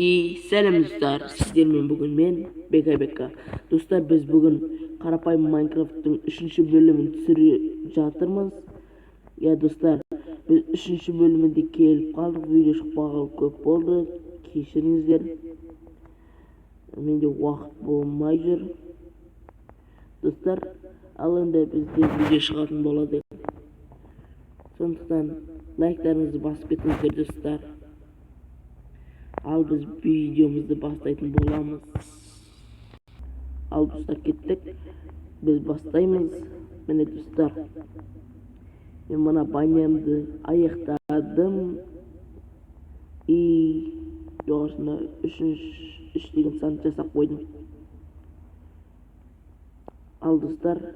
Сәлем достар, сіздермен бүгін мен Бека. Достар, біз бүгін қарапайым Майнкрафттың 3-ші бөлімін түсіріп жатырмыз. Достар, біз 3-ші бөлімінде келіп қалдық, видео шықпағалы көп болды, кешіріңіздер. Менде уақыт болмай жүр. Достар, ал енді бізде видео шығатын болады. Сондықтан лайктарыңызды басып кетіңіздер достар. Ал біз видеомызды бастайтын боламыз. Ал достар, кеттік. Біз бастаймыз. Міне достар, мен мына банямды аяқтадым. Жоғарысына 3 деген сан жасап қойдым. Ал достар,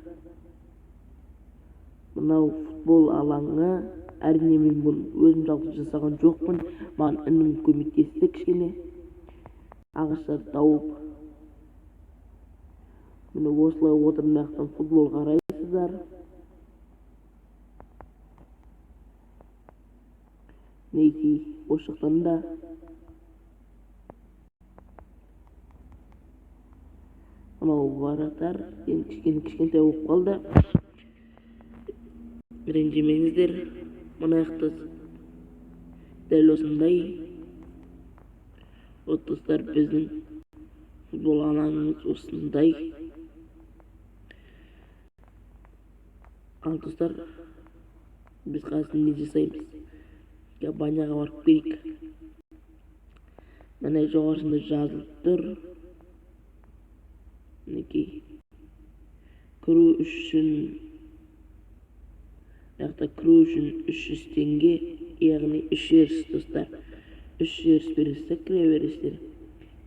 мынау футбол алаңы. Әрине мен бұны өзім жалғыз жасаған жоқпын. Маған інім көмектесті кішкене. Ағаштарды тауып. Міне осылай отырмақтан футбол қарайсыздар. Неки осы жақтан да. Мынау вратар енді кішкентай болып қалды. Ренжімеңіздер. Мына жақта дәл осындай. Достар, біздің футбол алаңымыз осындай. Ал достар, біз қазір не жасаймыз? Баняға барып келейік. Міне жоғарысында жазылып тұр. Мінекей. Кіру үшін 300 теңге, яғни 3 еріс достар. 3 еріс бересіздер, кіре бересіздер.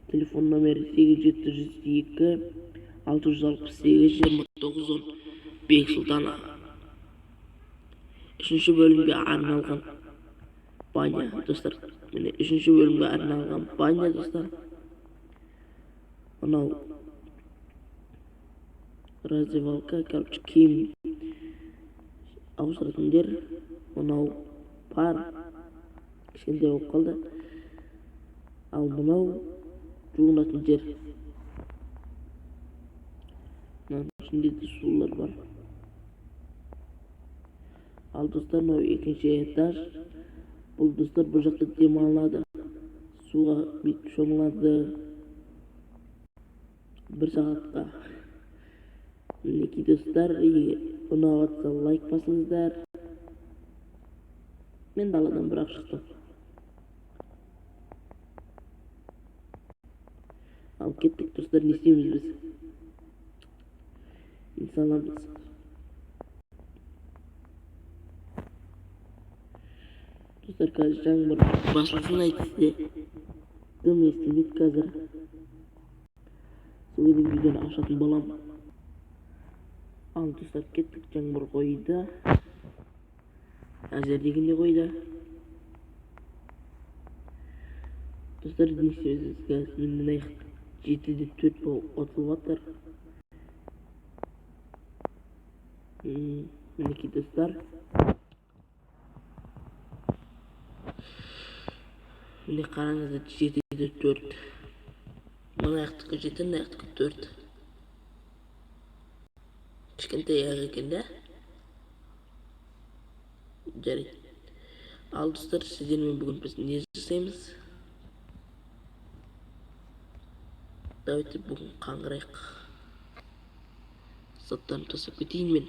Телефон номері 8702-668-2910. Бексұлтан аға. 3-ші бөлімге арналған баня достар. Міне 3-ші бөлімге арналған баня достар. Мынау раздевалка, киім ауыстыратын жер. Мынау пар кішкентай болып қалды. Ал мынау жуынатын жер. Мынаның ішінде де сулар бар. Ал достар, мынау 2-ші этаж. Бұл достар бұл жақта демалады. Суға бүйтіп шомылады 1 сағатқа. Мінекей достар, ұнап жатса лайк басыңыздар. Мен даладан бірақ шықтым. Ал кеттік достар, не істейміз біз? Саламыз. Достар, қазір жаңбыр басылсын айтты. Дым естілмейді қазір. Сол кезде видеоны ашатын болам. Ал достар, кеттік, жаңбыр қойды. Әзер дегенде қойды. Достар, не істейміз қазір? Менің аяқ 7-де 4 болып отылып жатыр. Мінекей достар. Міне қараңыздар, 7-де 4. Мына аяқтікі 7, мына аяқтікі 4. Кішкентай аяқ екен да? Жарайды. Ал достар, сіздермен бүгін біз не жасаймыз? Давайте бүгін қаңғырайық. Заттарын тосып кетейін мен.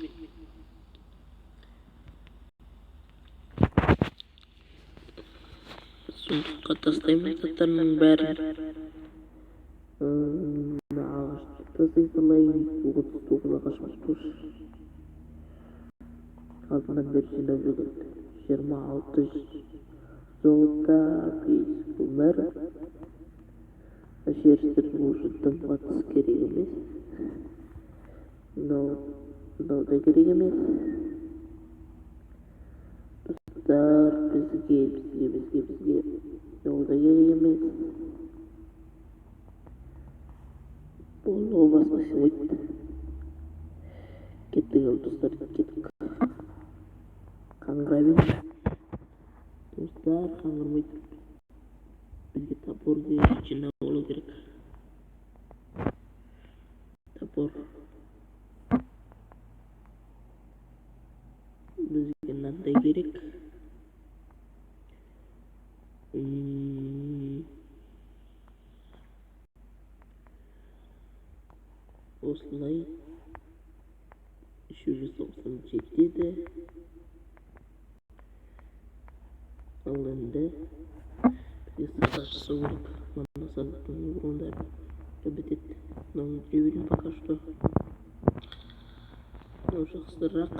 Сундыққа тастаймын заттарының бәрін. Ағашты тастай салайын. 39 ағашымыз тұр. Алдынан бері жинап жүрген 26 золота, 5 көмір. Жерістердің уже дымға тыс керек емес. Мынау да керек емес. Достар, бізге ол да керек емес. Бұл басқа шыңғайды. Кеттік ал достар, кеттік. Қаңғыра берейін. Dostlar, kandırmayı bilgi tabi Topor içine olу gerek. Topor. Bizga nanda gerek. Osılay 397 de alındı. Bir savaşçı soğuk. Bana sallatın yolunda kabetet. Non çevirin пока что. Но жақсырақ.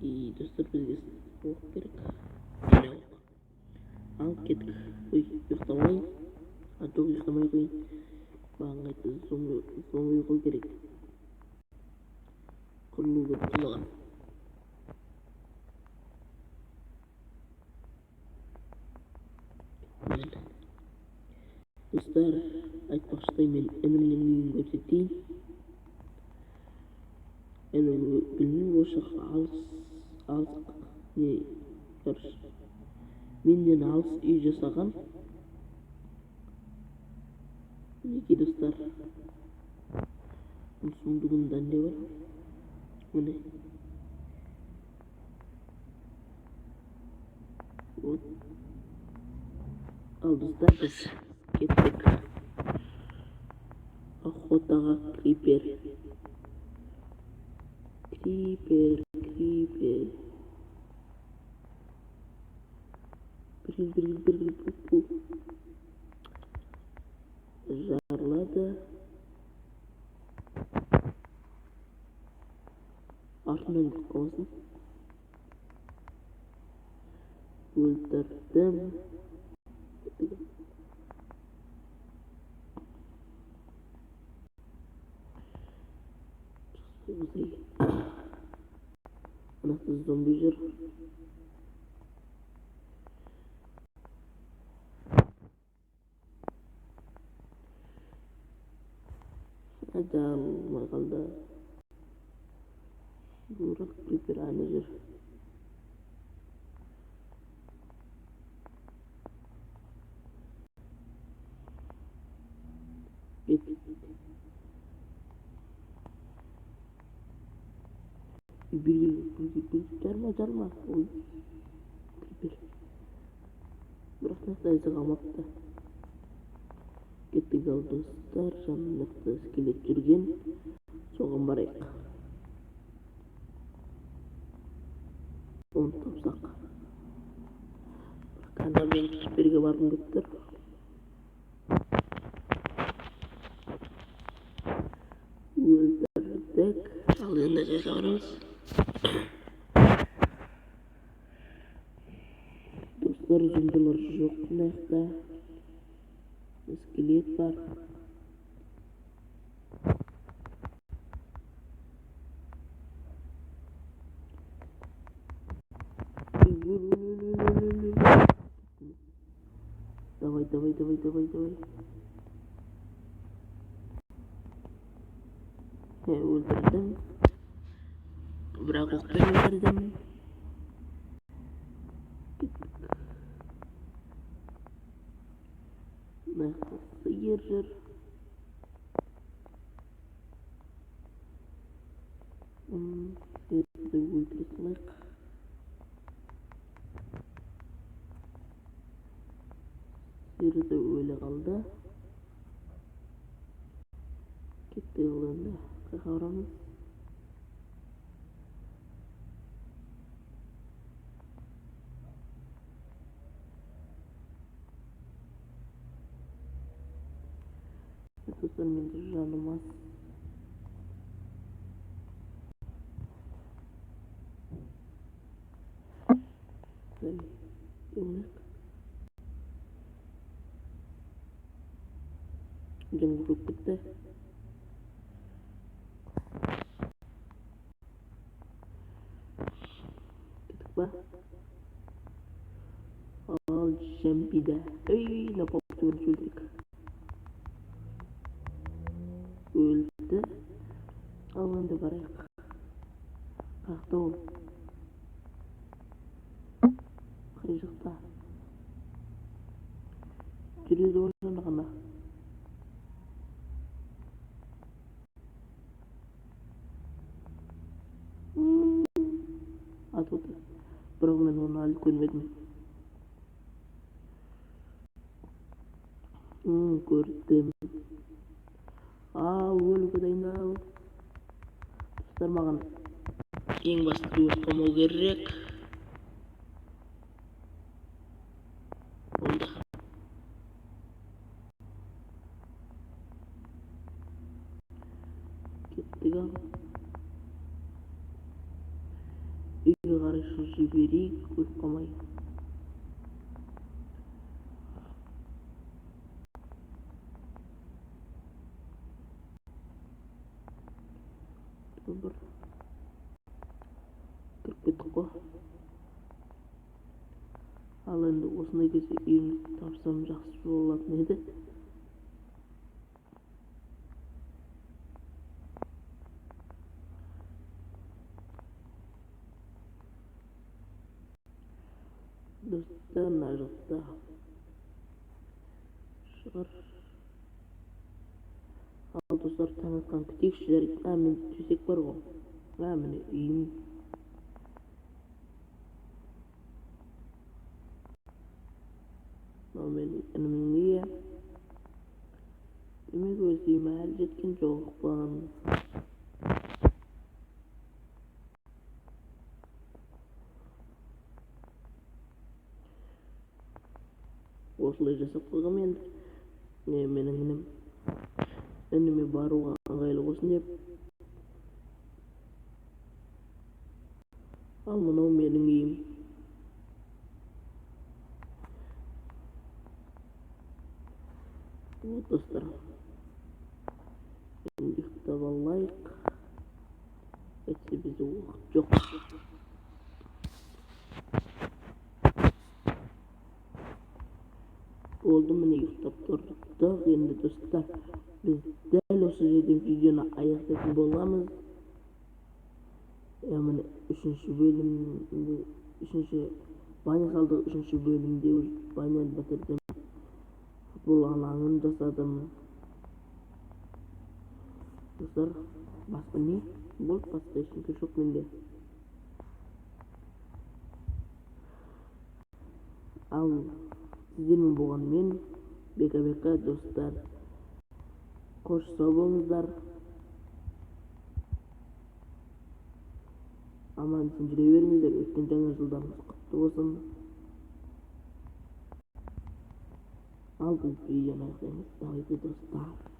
И достар бізге оқ керек. Міне оқ. Алып кеттік. Ой, ұйықтамайын. А жоқ ұйықтамай қойын. Бағың айтты соңғы ұйқы керек. Құрлу көп құлаған. Достар, айтпақшыдай мен інімнің үйін көрсетейін. Іні білмеймін ошақ алыс не көріш. Менден алыс үй жасаған. Мінекей достар. Сұмдығында не бар? Міне. Вот. Ал достар біз кеттік. Охотаға крипер. Крипер. Бір. Жарлады. Артынан қалсын. Өлтірдім. Анасы зомби жүр. Ajal kaldı. Burak prepare manager. Bir Jarma. Oy. Prepare. Burak nasıl kalmakta? Kettik al dostlar, жанымызда скелет жүрген, соған барайық. Оны тапсақ. Қанда мен кішперге барғым келіп тұр. Өлтірдік. Ал енді жасағанымыз. Достар, жындылар жоқ мынаяқта. Скелет бар. Давай. Öldürdüm. Bırak okları öldürdüm. Sıyır. Sıyırdı öldürsünük. Sıyırdı öyle kaldı. Gitti yolunda. Kavramız. Dostlar, menде жаным аз. Jam grup kita. Kita all jam bida. Nampak culik. Öldü. Alındı barayaq. Qaqda ol. Qirıqda. Tiri doğru kana. Atau program Ronaldo koymadım. Gördüm. Gol kadayında. Dostlar mаған ең басты өрт қамау керек. Болды. Кеттік ал. Үйге қарай жіберейік өрт қамай. Бір кіріп кеттік қой. Ал енді осындай кезде үйімізді тапсам жақсы болатын еді. Достар, мына жақта шығар. Ал достар, таң атқан күтейікші жарайды. Мен төсек бар ғой. Міне үйім. Менің інімнің үйі. Демек өз үйіме әлі жеткен жоқпын. Осылай жасап қойғам енді. Менің ініме баруға ыңғайлы болсын деп. Ал мынау менің үйім. Вот достар. Енді ұйықтап алайық. Әйтсе бізде уақыт жоқ. Болды, міне ұйықтап тұрдық. Енді достар, біз дәл осы жерден видеоны аяқтайтын боламыз. Міне үшінші баня салдық. Үшінші бөлімде баня бітірдім. Футбол алаңын жасадым. Достар, басқа не? Болды, басқа ешкім жоқ менде. Ал сіздермен болған мен бека достар. Қош сау болыңыздар. Аман есен жүре беріңіздер. Өткен жаңа жылдарыңыз құтты болсын. Al bu videoyu аяқтаймыз. Давайте достар.